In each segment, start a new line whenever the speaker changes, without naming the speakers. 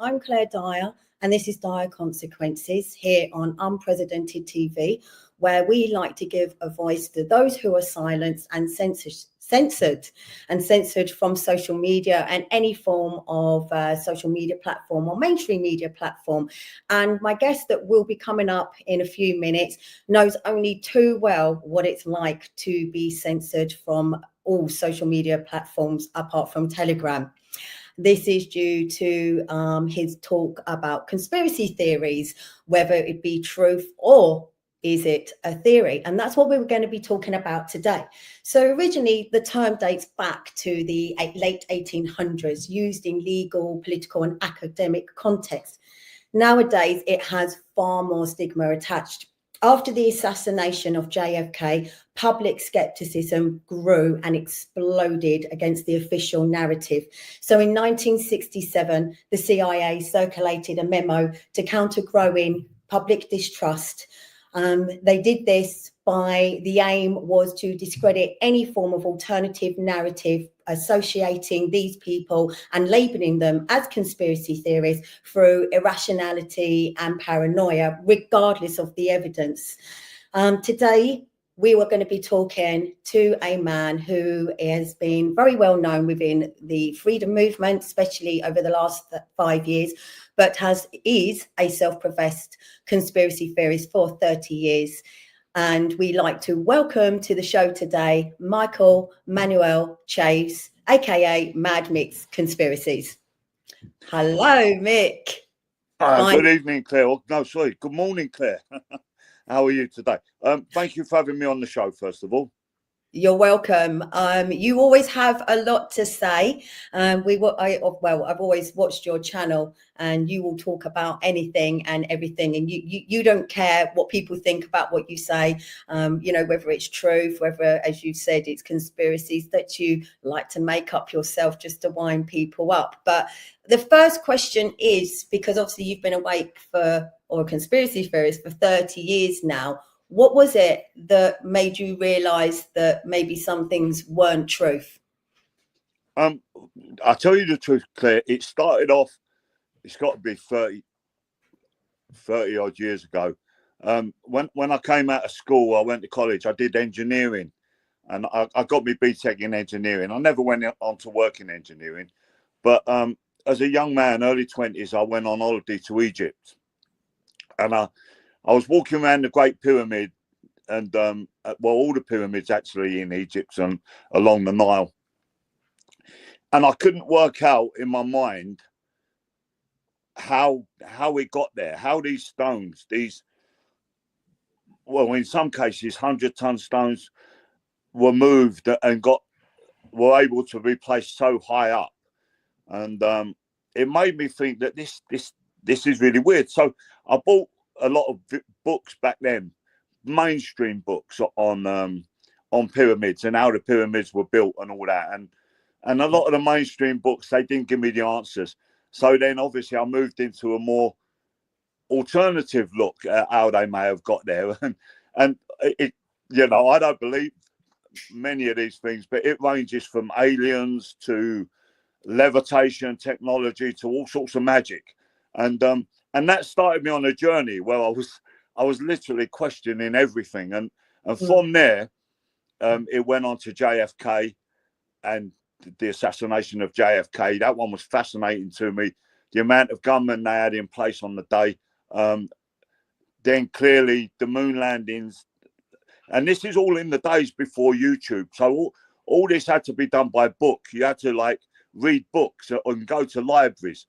I'm Claire Dyer, and this is Dyer Consequences here on Unprecedented TV, where we like to give a voice to those who are silenced and censored from social media and any form of social media platform or mainstream media platform. And my guest that will be coming up in a few minutes knows only too well what it's like to be censored from all social media platforms apart from Telegram. This is due to his talk about conspiracy theories, whether it be truth or is it a theory? And that's what we were going to be talking about today. So originally, the term dates back to the late 1800s, used in legal, political, and academic context. Nowadays, it has far more stigma attached. After the assassination of JFK, public skepticism grew and exploded against the official narrative. So in 1967, the CIA circulated a memo to counter growing public distrust. They did this by the aim was to discredit any form of alternative narrative associating these people and labeling them as conspiracy theories through irrationality and paranoia, regardless of the evidence. Today, we were going to be talking to a man who has been very well known within the freedom movement, especially over the last 5 years, but is a self-professed conspiracy theorist for 30 years. And we like to welcome to the show today, Michael Manuel Chaves, aka Mad Mick's Conspiracies. Hello, Mick.
Good evening, Claire. Oh, no, sorry. Good morning, Claire. How are you today? Thank you for having me on the show, first of all.
You're welcome. You always have a lot to say. I've always watched your channel, and you will talk about anything and everything, and you don't care what people think about what you say. Whether it's truth, whether, as you said, it's conspiracies that you like to make up yourself just to wind people up. But the first question is, because obviously you've been awake or a conspiracy theorist for 30 years now. What was it that made you realize that maybe some things weren't truth?
I'll tell you the truth, Claire. It started off, it's got to be 30 odd years ago. When I came out of school, I went to college, I did engineering, and I got my BTEC in engineering. I never went on to work in engineering, but as a young man, early 20s, I went on holiday to Egypt. And I was walking around the Great Pyramid and, all the pyramids actually in Egypt and along the Nile. And I couldn't work out in my mind how it got there, how these stones, in some cases, 100-ton stones were moved and were able to be placed so high up. And it made me think that this is really weird. So I bought a lot of books back then, mainstream books on pyramids and how the pyramids were built and all that. And a lot of the mainstream books, they didn't give me the answers. So then obviously I moved into a more alternative look at how they may have got there. And I don't believe many of these things, but it ranges from aliens to levitation technology to all sorts of magic. And that started me on a journey where I was literally questioning everything. And from there, it went on to JFK and the assassination of JFK. That one was fascinating to me. The amount of gunmen they had in place on the day. Then clearly the moon landings. And this is all in the days before YouTube. So all this had to be done by book. You had to read books and go to libraries.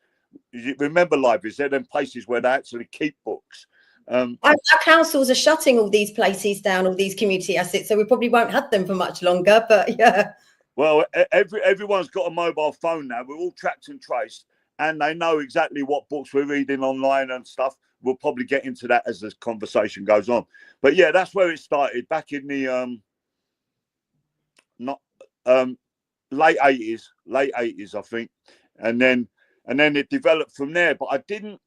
You remember libraries? They're them places where they actually keep books.
Our councils are shutting all these places down, all these community assets, so we probably won't have them for much longer. But yeah.
Well, everyone's got a mobile phone now. We're all tracked and traced, and they know exactly what books we're reading online and stuff. We'll probably get into that as the conversation goes on. But yeah, that's where it started back in the late 80s, I think, and then it developed from there. But I didn't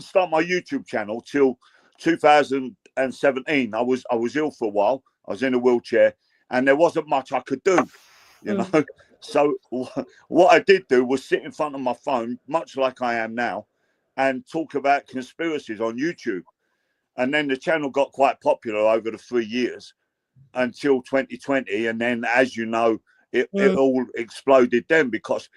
start my YouTube channel till 2017. I was ill for a while. I was in a wheelchair, and there wasn't much I could do, you know. So what I did do was sit in front of my phone, much like I am now, and talk about conspiracies on YouTube. And then the channel got quite popular over the 3 years until 2020. And then, as you know, it all exploded then, because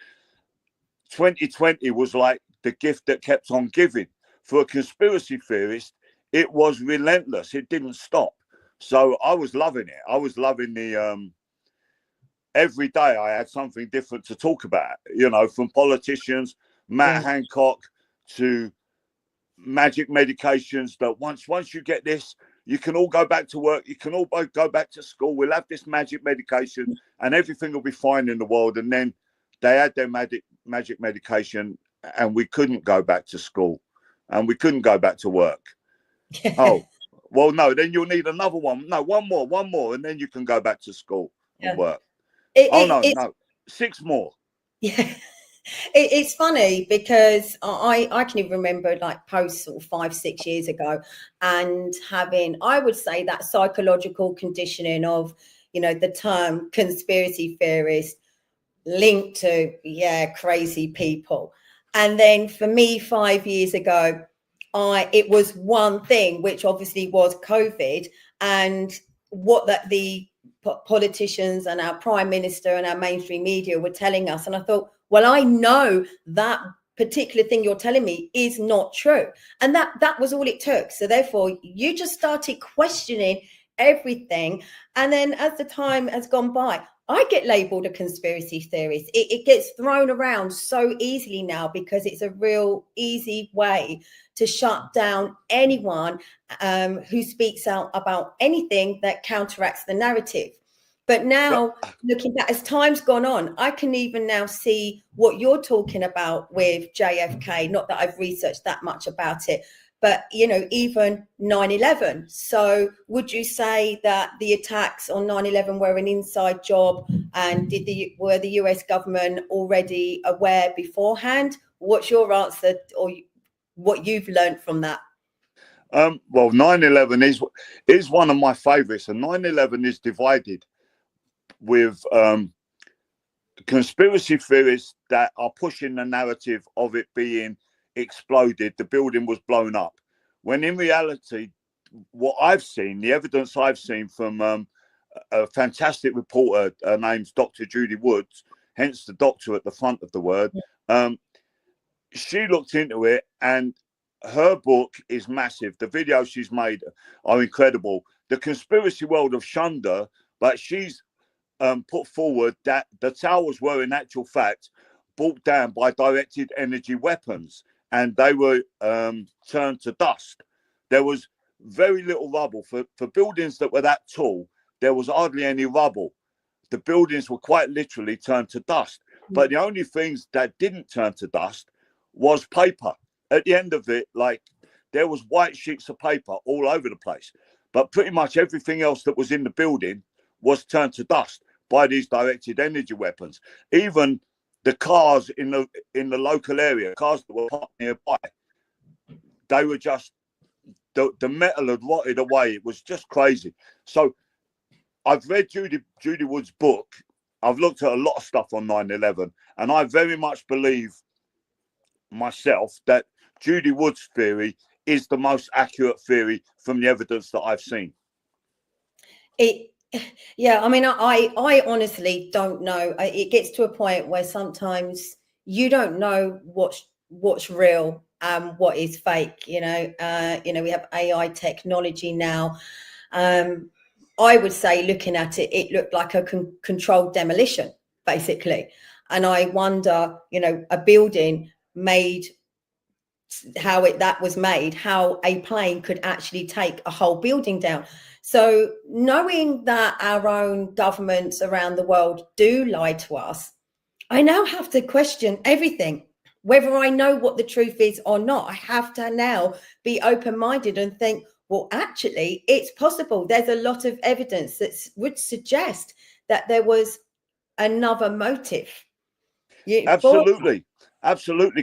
2020 was like the gift that kept on giving. For a conspiracy theorist, it was relentless. It didn't stop. So I was loving it. I was loving the every day I had something different to talk about, you know, from politicians, Matt Hancock, to magic medications, that once you get this, you can all go back to work, you can all go back to school, we'll have this magic medication and everything will be fine in the world. And then they had their magic medication and we couldn't go back to school and we couldn't go back to work. Oh, well, no, then you'll need another one. No, one more, and then you can go back to school and work. No, 6 more.
Yeah. It's funny because I can even remember like posts sort of 5-6 years ago and having, I would say, that psychological conditioning of, you know, the term conspiracy theorist linked to, crazy people. And then for me 5 years ago, it was one thing, which obviously was COVID, and what that the politicians and our prime minister and our mainstream media were telling us. And I thought, well, I know that particular thing you're telling me is not true. And that was all it took. So therefore, you just started questioning everything. And then as the time has gone by, I get labeled a conspiracy theorist. It gets thrown around so easily now because it's a real easy way to shut down anyone who speaks out about anything that counteracts the narrative. But now, looking back, as time's gone on, I can even now see what you're talking about with JFK. Not that I've researched that much about it, but, you know, even 9/11. So would you say that the attacks on 9/11 were an inside job, and were the US government already aware beforehand? What's your answer, or what you've learned from that?
Well, 9/11 is one of my favorites, and 9/11 is divided with conspiracy theorists that are pushing the narrative of it being exploded, the building was blown up, when in reality, what I've seen, the evidence I've seen from a fantastic reporter named Dr. Judy Woods, hence the doctor at the front of the word, she looked into it, and her book is massive. The videos she's made are incredible. The conspiracy world have shunned her, but she's put forward that the towers were in actual fact brought down by directed energy weapons, and they were turned to dust. There was very little rubble for buildings that were that tall. There was hardly any rubble. The buildings were quite literally turned to dust. But the only things that didn't turn to dust was paper. At the end of it, like, there was white sheets of paper all over the place, but pretty much everything else that was in the building was turned to dust by these directed energy weapons. Even the cars in the local area, cars that were parked nearby, they were just, the metal had rotted away. It was just crazy. So I've read Judy Wood's book. I've looked at a lot of stuff on 9/11, and I very much believe myself that Judy Wood's theory is the most accurate theory from the evidence that I've seen.
Yeah, I mean, I honestly don't know. It gets to a point where sometimes you don't know what's real and what is fake. You know, we have AI technology now. I would say, looking at it, it looked like a controlled demolition, basically. And I wonder, you know, a building made, that was made, how a plane could actually take a whole building down. So knowing that our own governments around the world do lie to us, I now have to question everything, whether I know what the truth is or not. I have to now be open-minded and think, well, actually, it's possible. There's a lot of evidence that would suggest that there was another motive.
Absolutely,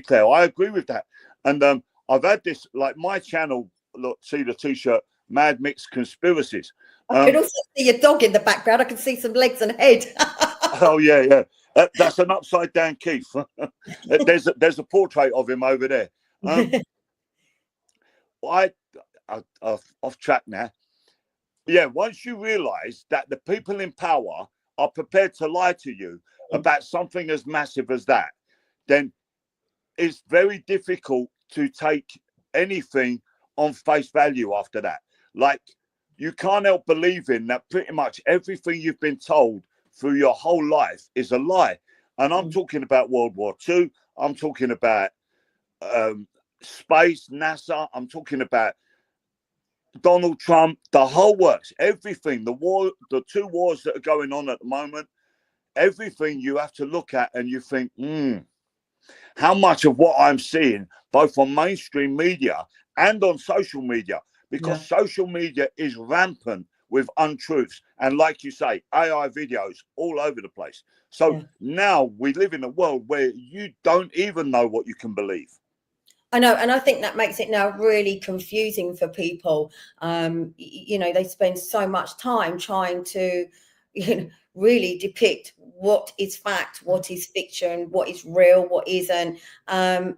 Claire. I agree with that. And I've had this, like, my channel, look, see the t-shirt, Mad Mix Conspiracies.
I can also see your dog in the background. I can see some legs and head.
Oh, yeah. That's an upside down Keith. There's a portrait of him over there. I off track now. Yeah, once you realise that the people in power are prepared to lie to you about something as massive as that, then it's very difficult to take anything on face value after that. Like, you can't help believing that pretty much everything you've been told through your whole life is a lie. And I'm talking about World War II. I'm talking about space, NASA. I'm talking about Donald Trump, the whole works, everything, the war, the two wars that are going on at the moment, everything you have to look at and you think, how much of what I'm seeing, both on mainstream media and on social media, because social media is rampant with untruths. And like you say, AI videos all over the place. So now we live in a world where you don't even know what you can believe.
I know, and I think that makes it now really confusing for people. They spend so much time trying to, really depict what is fact, what is fiction, what is real, what isn't. A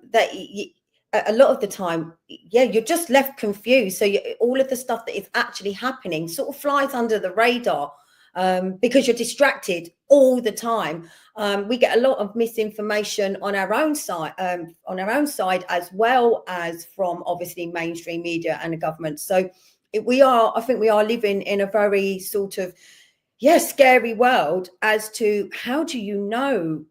lot of the time, you're just left confused. So all of the stuff that is actually happening sort of flies under the radar. Because you're distracted all the time. We get a lot of misinformation on our own side, as well as from obviously mainstream media and the government. So I think we are living in a very sort of, scary world as to how do you know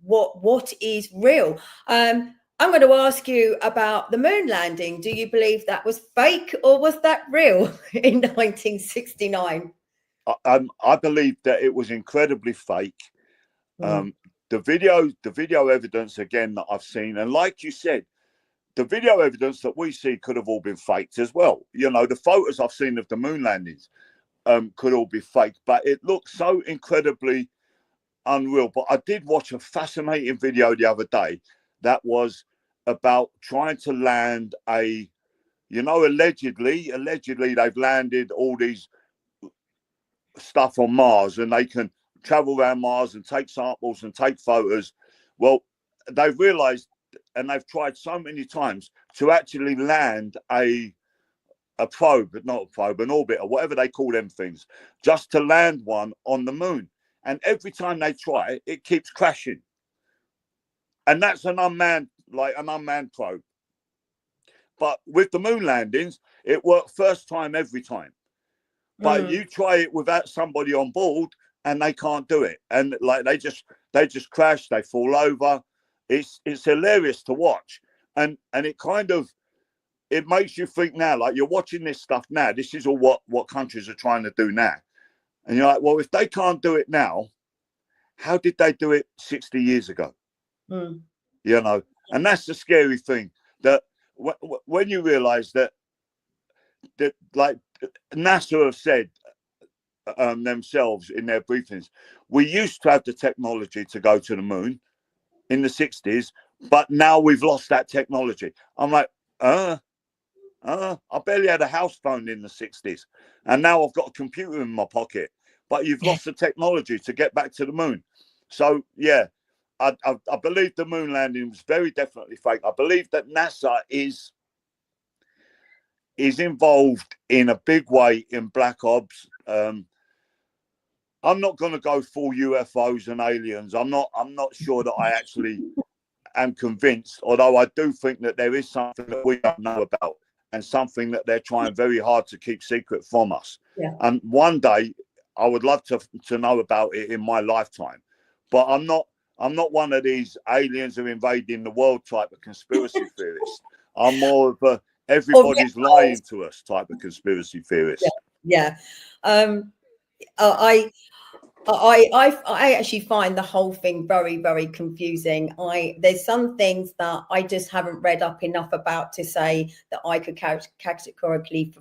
what is real. I'm going to ask you about the moon landing. Do you believe that was fake or was that real in 1969?
I believe that it was incredibly fake. The video evidence again that I've seen, and like you said, the video evidence that we see could have all been faked as well. The photos I've seen of the moon landings could all be fake, but it looks so incredibly unreal. But I did watch a fascinating video the other day that was about trying to land allegedly they've landed all these stuff on Mars and they can travel around Mars and take samples and take photos. Well, they've realized, and they've tried so many times to actually land a probe, but not a probe, an orbit or whatever they call them things, just to land one on the moon. And every time they try, it keeps crashing. And that's an unmanned probe. But with the moon landings, it worked first time every time. But you try it without somebody on board and they can't do it. And like they just crash, they fall over. It's hilarious to watch. And it makes you think now, like you're watching this stuff now. This is all what countries are trying to do now. And you're like, well, if they can't do it now, how did they do it 60 years ago? And that's the scary thing, that when you realize that like NASA have said themselves in their briefings, we used to have the technology to go to the moon in the 60s, but now we've lost that technology. I'm like, I barely had a house phone in the 60s, and now I've got a computer in my pocket, but you've lost the technology to get back to the moon. So I believe the moon landing was very definitely fake. I believe that NASA is involved in a big way in black ops. I'm not going to go full UFOs and aliens. I'm not sure that I actually am convinced, although I do think that there is something that we don't know about and something that they're trying very hard to keep secret from us. And one day I would love to know about it in my lifetime, but I'm not one of these aliens are invading the world type of conspiracy theorist. I'm more of a everybody's lying to us type of conspiracy theorist.
I actually find the whole thing very, very confusing. There's some things that I just haven't read up enough about to say that I could categorically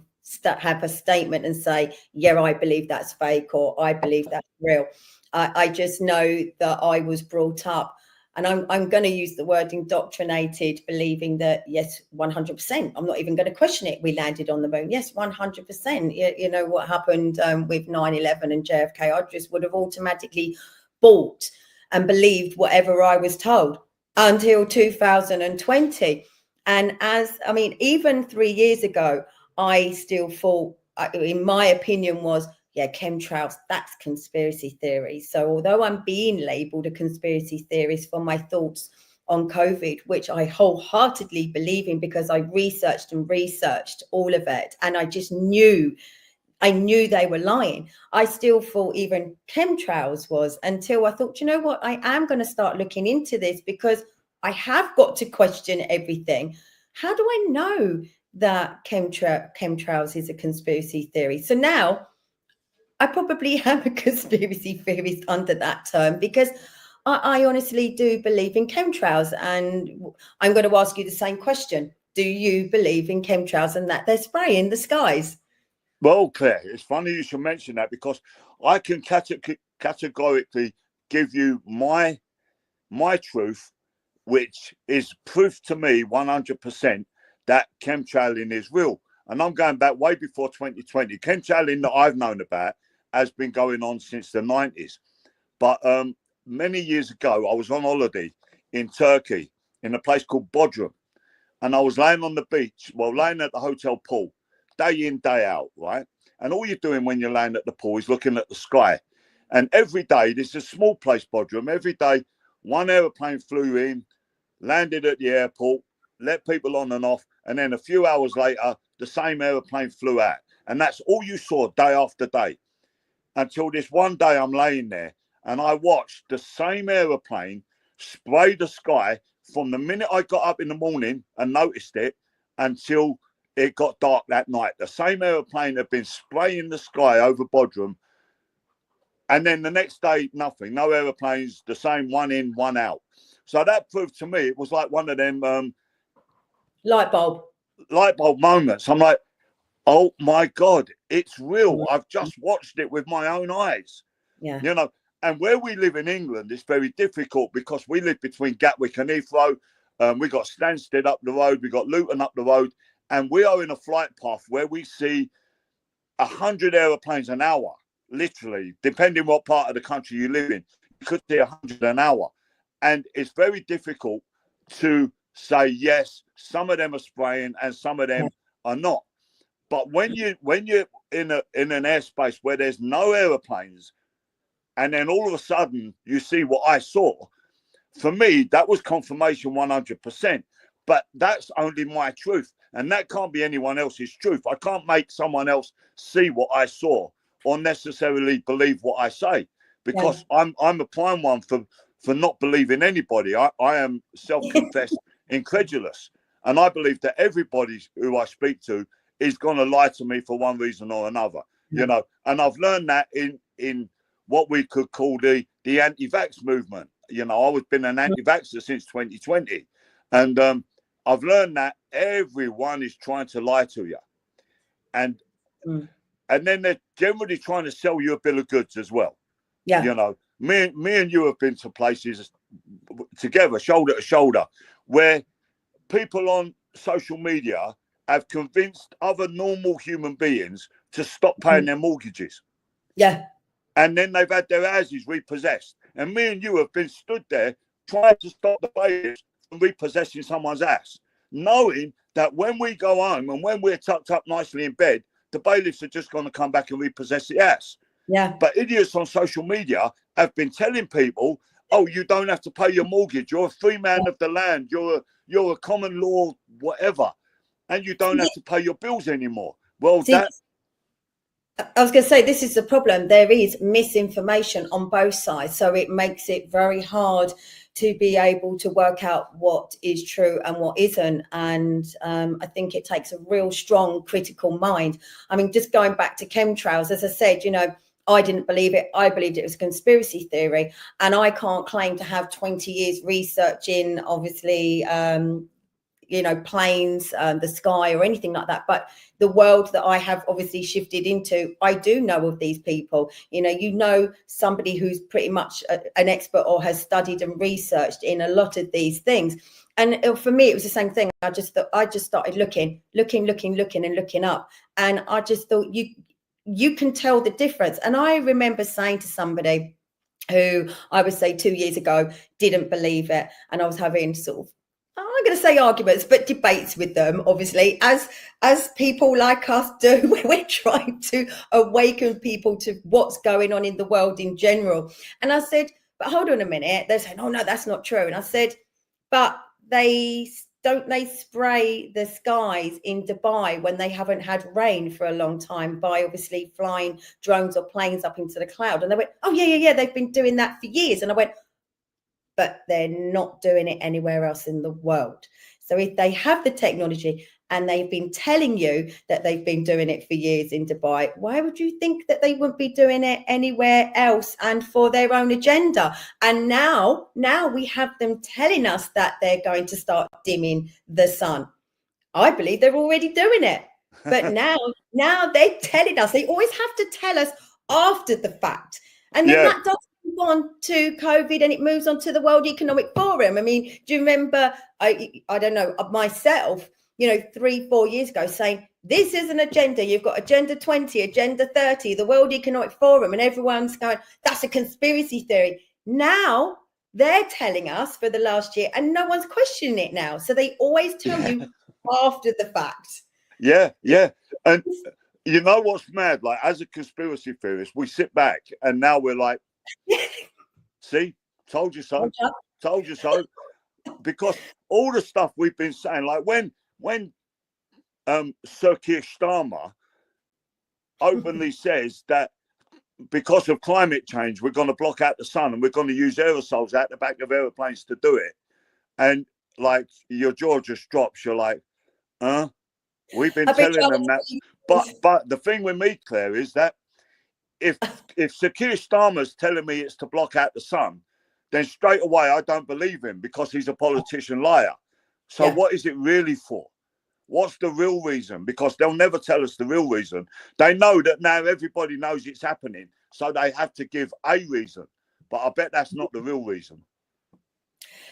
have a statement and say, I believe that's fake or I believe that's real. I just know that I was brought up, and I'm going to use the word indoctrinated, believing that, yes, 100%. I'm not even going to question it. We landed on the moon. Yes, 100%. You know what happened with 9/11 and JFK. I just would have automatically bought and believed whatever I was told until 2020. And even 3 years ago, I still thought, in my opinion, was, yeah, chemtrails, that's conspiracy theory. So although I'm being labeled a conspiracy theorist for my thoughts on COVID, which I wholeheartedly believe in because I researched all of it, and I just knew they were lying, I still thought even chemtrails was, until I thought, you know what, I am going to start looking into this because I have got to question everything. How do I know that chemtrails is a conspiracy theory? So now I probably am a conspiracy theorist under that term, because I honestly do believe in chemtrails. And I'm going to ask you the same question. Do you believe in chemtrails and that they're spraying the skies?
Well, Claire, it's funny you should mention that, because I can categorically give you my truth, which is proof to me 100% that chemtrailing is real. And I'm going back way before 2020. Chemtrailing that I've known about has been going on since the 90s. But many years ago, I was on holiday in Turkey in a place called Bodrum. And I was laying on the beach, laying at the hotel pool, day in, day out, right? And all you're doing when you're laying at the pool is looking at the sky. And every day, this is a small place, Bodrum, every day, one aeroplane flew in, landed at the airport, let people on and off, and then a few hours later, the same aeroplane flew out. And that's all you saw day after day. Until this one day I'm laying there and I watched the same aeroplane spray the sky from the minute I got up in the morning and noticed it until it got dark that night. The same aeroplane had been spraying the sky over Bodrum. And then the next day, nothing, no aeroplanes, the same, one in, one out. So that proved to me it was like one of them
light bulb
moments. I'm like, oh my God, it's real. I've just watched it with my own eyes.
Yeah.
You know, and where we live in England, it's very difficult because we live between Gatwick and Heathrow. We got Stansted up the road, we got Luton up the road, and we are in a flight path where we see 100 aeroplanes an hour, literally, depending what part of the country you live in. You could see 100 an hour. And it's very difficult to say, yes, some of them are spraying and some of them are not. But when you're in an airspace where there's no aeroplanes, and then all of a sudden you see what I saw, for me, that was confirmation 100%. But that's only my truth. And that can't be anyone else's truth. I can't make someone else see what I saw or necessarily believe what I say, because I'm a prime one for not believing anybody. I am self-confessed incredulous. And I believe that everybody who I speak to is going to lie to me for one reason or another, you know. And I've learned that in what we could call the anti-vax movement. You know, I've been an anti-vaxxer since 2020. And I've learned that everyone is trying to lie to you. And then they're generally trying to sell you a bill of goods as well. Yeah. You know, me and you have been to places together, shoulder to shoulder, where people on social media have convinced other normal human beings to stop paying their mortgages.
Yeah.
And then they've had their houses repossessed. And me and you have been stood there trying to stop the bailiffs from repossessing someone's house, knowing that when we go home and when we're tucked up nicely in bed, the bailiffs are just going to come back and repossess the house.
Yeah.
But idiots on social media have been telling people, oh, you don't have to pay your mortgage. You're a free man of the land. You're a common law, whatever. And you don't have to pay your bills anymore. Well,
I was going to say, this is the problem. There is misinformation on both sides. So it makes it very hard to be able to work out what is true and what isn't. And I think it takes a real strong critical mind. I mean, just going back to chemtrails, as I said, you know, I didn't believe it. I believed it was a conspiracy theory. And I can't claim to have 20 years research in, obviously, you know, planes, the sky or anything like that. But the world that I have obviously shifted into, I do know of these people. You know, somebody who's pretty much an expert or has studied and researched in a lot of these things. And for me, it was the same thing. I just started looking and looking up. And I just thought, you can tell the difference. And I remember saying to somebody, who I would say 2 years ago didn't believe it. And I was having sort of, I'm not going to say arguments, but debates with them, obviously, as people like us do when we're trying to awaken people to what's going on in the world in general. And I said, but hold on a minute. They're saying, oh, no, that's not true. And I said, but they spray the skies in Dubai when they haven't had rain for a long time by obviously flying drones or planes up into the cloud? And they went, oh, yeah, they've been doing that for years. And I went, but they're not doing it anywhere else in the world. So if they have the technology and they've been telling you that they've been doing it for years in Dubai, why would you think that they wouldn't be doing it anywhere else and for their own agenda? And now we have them telling us that they're going to start dimming the sun. I believe they're already doing it. But now they're telling us. They always have to tell us after the fact. And then that does move on to COVID, and it moves on to the World Economic Forum. I mean, do you remember, I don't know, myself, 3-4 years ago saying, this is an agenda. You've got Agenda 20, Agenda 30, the World Economic Forum, and everyone's going, that's a conspiracy theory. Now they're telling us for the last year, and no one's questioning it now. So they always tell you after the fact.
Yeah. And you know what's mad? Like, as a conspiracy theorist, we sit back and now we're like, see, told you so. Because all the stuff we've been saying, like when Sir Keir Starmer openly says that because of climate change, we're going to block out the sun and we're going to use aerosols out the back of aeroplanes to do it. And like your jaw just drops. You're like, we've been telling them that. But the thing with me, Claire, is that if Sir Keir Starmer's telling me it's to block out the sun, then straight away I don't believe him because he's a politician liar. So what is it really for? What's the real reason? Because they'll never tell us the real reason. They know that now everybody knows it's happening, so they have to give a reason. But I bet that's not the real reason.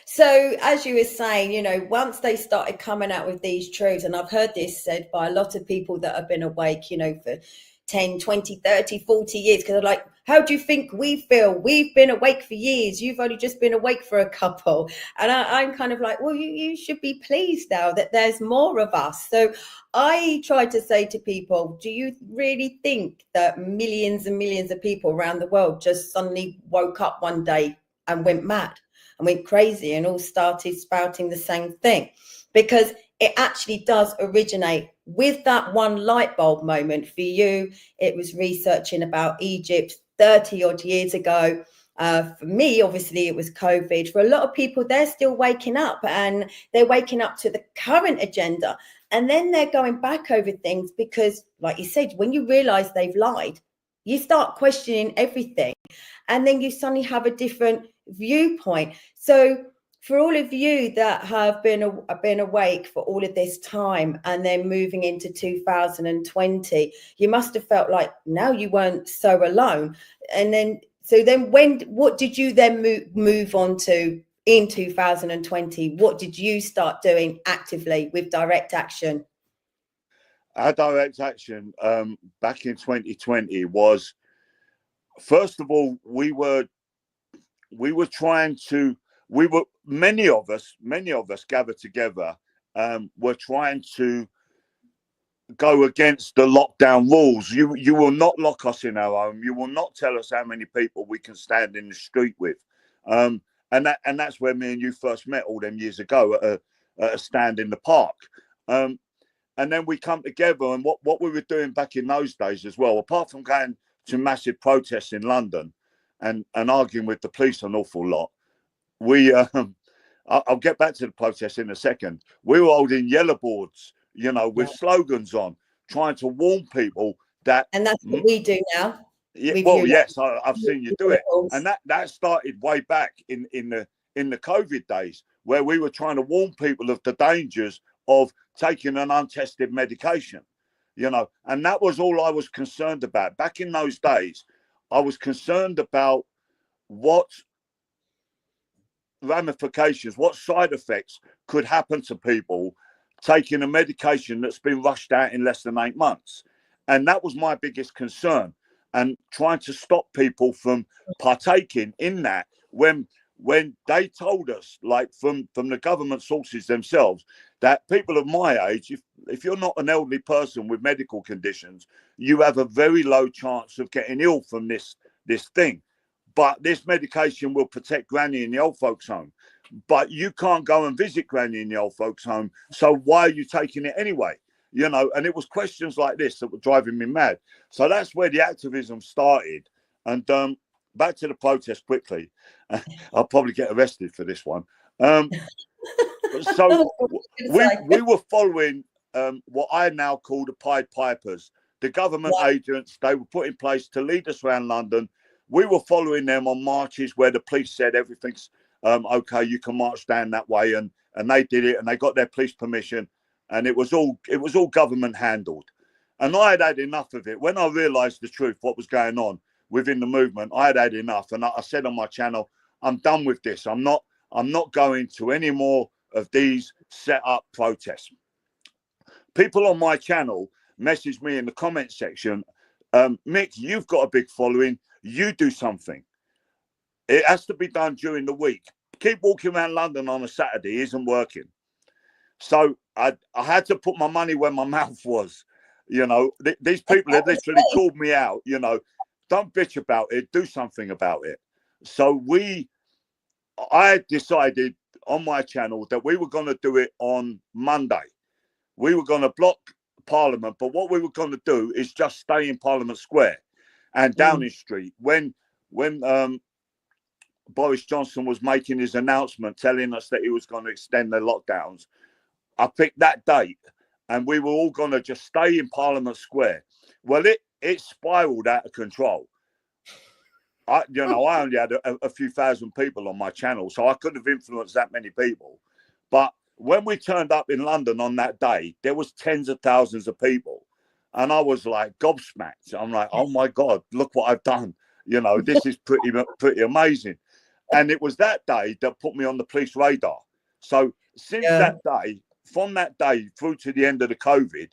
So as you were saying, once they started coming out with these truths, and I've heard this said by a lot of people that have been awake, for 10, 20, 30, 40 years, because they're like, how do you think we feel? We've been awake for years. You've only just been awake for a couple. And I'm kind of like, well, you should be pleased now that there's more of us. So I try to say to people, do you really think that millions and millions of people around the world just suddenly woke up one day and went mad and went crazy and all started spouting the same thing? Because it actually does originate with that one light bulb moment. For you, it was researching about Egypt 30 odd years ago. For me, obviously, it was COVID. For a lot of people, they're still waking up, and they're waking up to the current agenda. And then they're going back over things because, like you said, when you realize they've lied, you start questioning everything. And then you suddenly have a different viewpoint. So for all of you that have been awake for all of this time and then moving into 2020, you must have felt like now you weren't so alone. And then, what did you then move on to in 2020? What did you start doing actively with direct action?
Our direct action back in 2020 was, first of all, many of us gathered together, were trying to go against the lockdown rules. You will not lock us in our home. You will not tell us how many people we can stand in the street with. And that's where me and you first met all them years ago at a stand in the park. And then we come together, and what we were doing back in those days as well, apart from going to massive protests in London and arguing with the police an awful lot, I'll get back to the protests in a second. We were holding yellow boards, with slogans on, trying to warn people that.
And that's what we do now.
Yeah, well, yes, I've seen you do it, and that started way back in the COVID days, where we were trying to warn people of the dangers of taking an untested medication, and that was all I was concerned about back in those days. I was concerned about what ramifications, what side effects could happen to people taking a medication that's been rushed out in less than 8 months. And that was my biggest concern. and trying to stop people from partaking in that when they told us, like from the government sources themselves, that people of my age, if you're not an elderly person with medical conditions, you have a very low chance of getting ill from this thing. But this medication will protect Granny in the old folks home. But you can't go and visit Granny in the old folks home. So why are you taking it anyway? You know, and it was questions like this that were driving me mad. So that's where the activism started. And back to the protest quickly. I'll probably get arrested for this one. So we were following what I now call the Pied Pipers, the government agents they were put in place to lead us around London. We were following them on marches where the police said everything's okay, you can march down that way, and they did it, and they got their police permission, and it was all government handled. And I had had enough of it. When I realised the truth, what was going on within the movement, I had had enough, and I said on my channel, I'm done with this. I'm not going to any more of these set up protests. People on my channel message me in the comment section, Mick, you've got a big following, you do something. It has to be done during the week. Keep walking around London on a Saturday isn't working. So I had to put my money where my mouth was. You know, these people had literally called me out, you know, don't bitch about it, do something about it. So I decided on my channel that we were going to do it on Monday. We were going to block Parliament, but what we were going to do is just stay in Parliament Square and Downing Street. When Boris Johnson was making his announcement telling us that he was going to extend the lockdowns, I picked that date and we were all going to just stay in Parliament Square. Well, it spiraled out of control. I only had a few thousand people on my channel, so I couldn't have influenced that many people. But when we turned up in London on that day, there was tens of thousands of people. And I was like gobsmacked. I'm like, oh my God, look what I've done. You know, this is pretty amazing. And it was that day that put me on the police radar. So since that day, from that day through to the end of the COVID,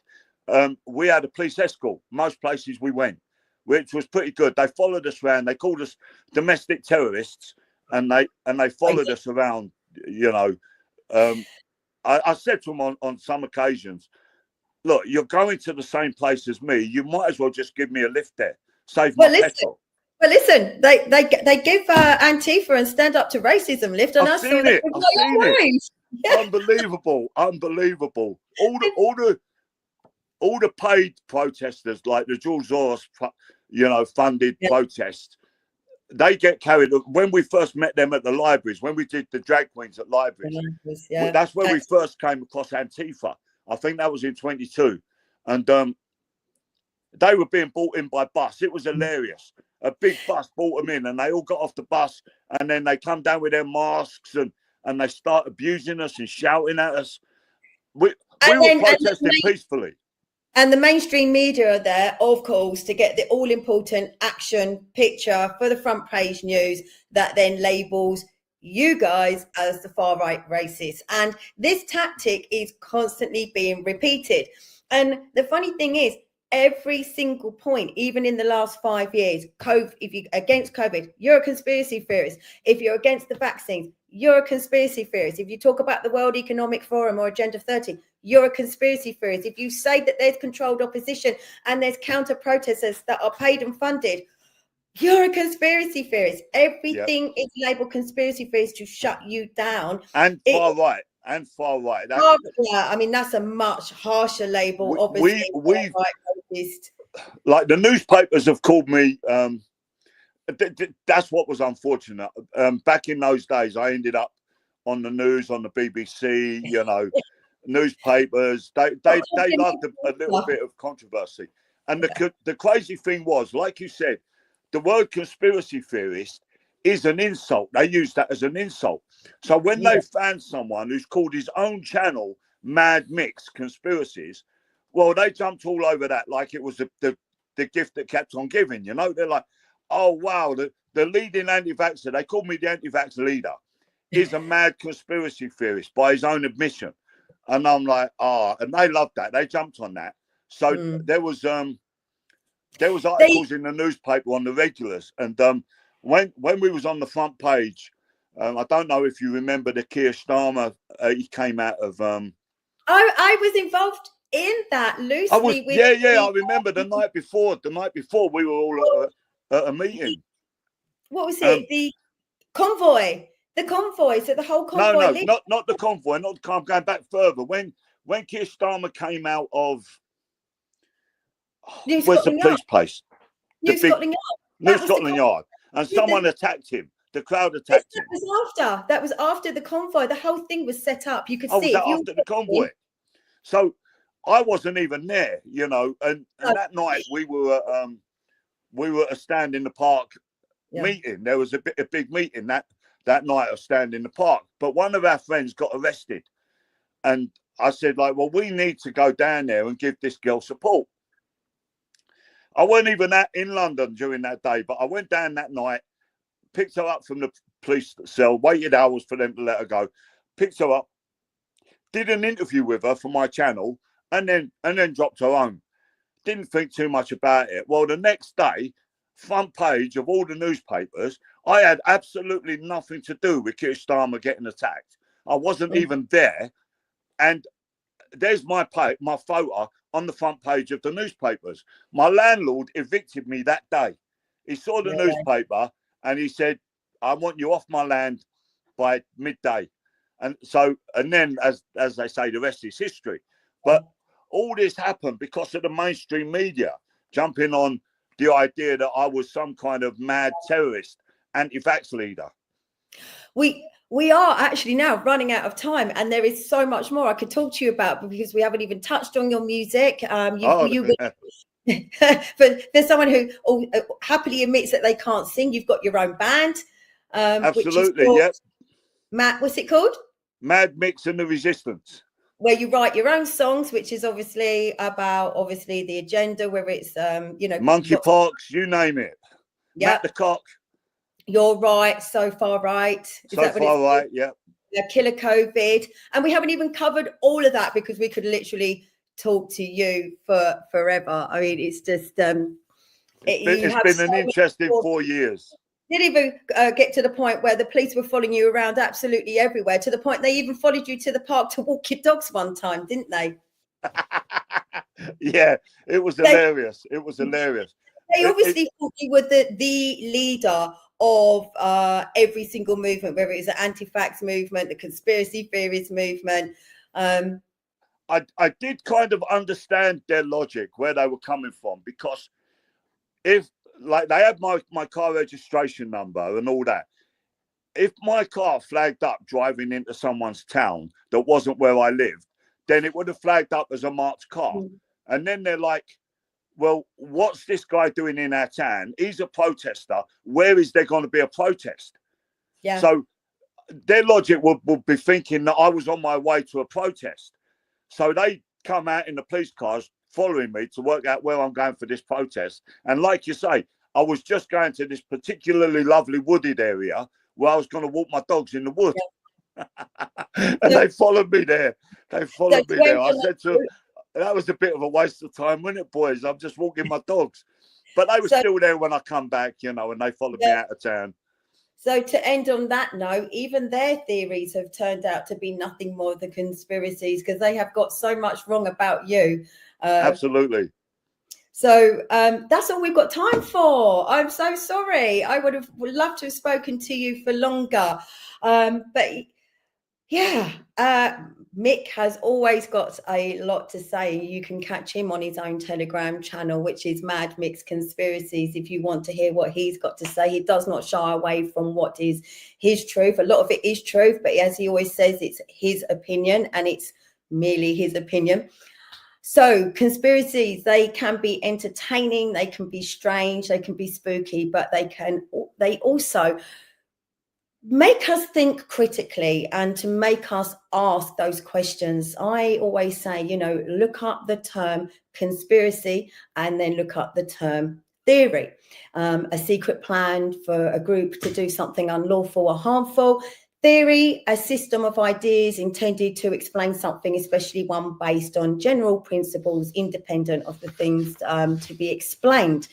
we had a police escort. Most places we went, which was pretty good. They followed us around. They called us domestic terrorists, and they followed us around. You know, I said to them on some occasions, look, you're going to the same place as me. You might as well just give me a lift there. Save my petrol.
Well, listen, they give Antifa and Stand Up to Racism lift, and
I've seen it.
Yeah.
Unbelievable. All the paid protesters, like the George Soros, funded protests, they get carried. When we first met them at the libraries, when we did the drag queens at libraries, that's where we first came across Antifa. I think that was in 22, and they were being brought in by bus. It was hilarious. A big bus brought them in, and they all got off the bus, and then they come down with their masks, and they start abusing us and shouting at us. We were protesting peacefully.
And the mainstream media are there, of course, to get the all-important action picture for the front page news that then labels you guys as the far-right racists. And this tactic is constantly being repeated. And the funny thing is, every single point, even in the last 5 years, if you're against COVID, you're a conspiracy theorist. If you're against the vaccines, you're a conspiracy theorist. If you talk about the World Economic Forum or Agenda 30, you're a conspiracy theorist. If you say that there's controlled opposition and there's counter protesters that are paid and funded, you're a conspiracy theorist. Everything is labeled conspiracy theorist to shut you down.
And far right.
I mean, that's a much harsher label. Obviously,
like the newspapers have called me. That's what was unfortunate. Back in those days, I ended up on the news, on the BBC. You know, newspapers. They loved a little bit of controversy. And the crazy thing was, like you said, the word conspiracy theorist is an insult. They use that as an insult. So when they found someone who's called his own channel Mad Mix Conspiracies, well, they jumped all over that like it was the gift that kept on giving. You know, they're like, oh, wow, the leading anti-vaxxer, they called me the anti-vax leader, is a mad conspiracy theorist by his own admission. And I'm like, and they loved that. They jumped on that. So there was There was articles in the newspaper on the regulars, and when we was on the front page, I don't know if you remember the Keir Starmer. He came out of.
I was involved in that loosely.
I was, I remember the night before. The night before, we were all at a meeting.
What was it? The convoy. The convoy. So the whole convoy.
No, not the convoy. Not the convoy. Going back further, when Keir Starmer came out of. Where's the police place?
New Scotland Yard.
New Scotland Yard. And someone attacked him. The crowd attacked him.
That was after the convoy. The whole thing was set up. You could see
it. After the convoy. So I wasn't even there, you know. And that night we were at a Stand in the Park meeting. There was a big meeting that night of Stand in the Park. But one of our friends got arrested. And I said, like, well, we need to go down there and give this girl support. I weren't even in London during that day, but I went down that night, picked her up from the police cell, waited hours for them to let her go, picked her up, did an interview with her for my channel, and then dropped her home. Didn't think too much about it. Well, the next day, front page of all the newspapers, I had absolutely nothing to do with Keir Starmer getting attacked. I wasn't even there. And there's my photo on the front page of the newspapers. My landlord evicted me that day. He saw the newspaper and he said, I want you off my land by midday. And then, as they say, the rest is history. But all this happened because of the mainstream media jumping on the idea that I was some kind of mad terrorist, anti-vax leader.
We are actually now running out of time, and there is so much more I could talk to you about because we haven't even touched on your music. But there's someone who happily admits that they can't sing. You've got your own band.
Absolutely,
yep. Matt, what's it called?
Mad Mix and the Resistance.
Where you write your own songs, which is obviously about the agenda, whether it's
monkeypox, you name it. Yeah. Matt the Cock.
You're right, so far right.
Yeah.
Killer COVID. And we haven't even covered all of that because we could literally talk to you for forever. I mean, it's just
it's been an interesting 4 years.
Didn't even get to the point where the police were following you around absolutely everywhere, to the point they even followed you to the park to walk your dogs one time, didn't they?
Yeah, it was hilarious. It was hilarious.
They obviously thought you were the leader of every single movement, whether it's the anti-vax movement, the conspiracy theories movement.
I did kind of understand their logic, where they were coming from, because if, like, they had my car registration number and all that, if my car flagged up driving into someone's town that wasn't where I lived, then it would have flagged up as a marked car. And then they're like, well, what's this guy doing in our town? He's a protester. Where is there going to be a protest?
Yeah.
So their logic would be thinking that I was on my way to a protest. So they come out in the police cars following me to work out where I'm going for this protest. And like you say, I was just going to this particularly lovely wooded area where I was going to walk my dogs in the wood. Yeah. And they followed me there. I said to them, that was a bit of a waste of time, wasn't it, boys? I'm just walking my dogs. But they were still there when I come back, and they followed me out of town.
So to end on that note, even their theories have turned out to be nothing more than conspiracies, because they have got so much wrong about you.
Absolutely.
So that's all we've got time for. I'm so sorry. I would loved to have spoken to you for longer. But yeah, Mick has always got a lot to say. You can catch him on his own Telegram channel, which is Mad Mix Conspiracies, if you want to hear what he's got to say. He does not shy away from what is his truth. A lot of it is truth, but as he always says, it's his opinion, and it's merely his opinion. So conspiracies, they can be entertaining, they can be strange, they can be spooky, but they also make us think critically and to make us ask those questions. I always say, look up the term conspiracy and then look up the term theory. A secret plan for a group to do something unlawful or harmful. Theory, a system of ideas intended to explain something, especially one based on general principles independent of the things to be explained.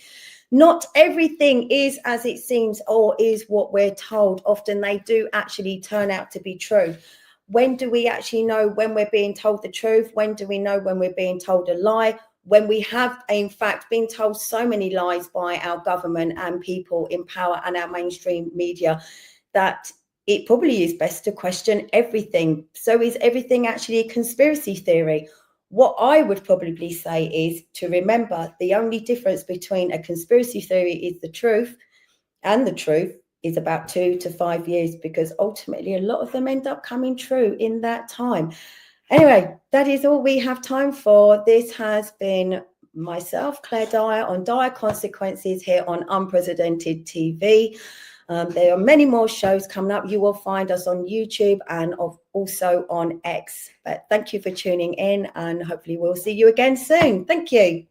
Not everything is as it seems or is what we're told. Often they do actually turn out to be true. When do we actually know when we're being told the truth? When do we know when we're being told a lie? When we have, in fact, been told so many lies by our government and people in power and our mainstream media that it probably is best to question everything. So is everything actually a conspiracy theory? What I would probably say is to remember the only difference between a conspiracy theory is the truth, and the truth is about 2 to 5 years, because ultimately a lot of them end up coming true in that time. Anyway, that is all we have time for. This has been myself, Claire Dyer, on Dire Consequences here on Unprecedented TV. There are many more shows coming up. You will find us on YouTube and also on X. But thank you for tuning in, and hopefully we'll see you again soon. Thank you.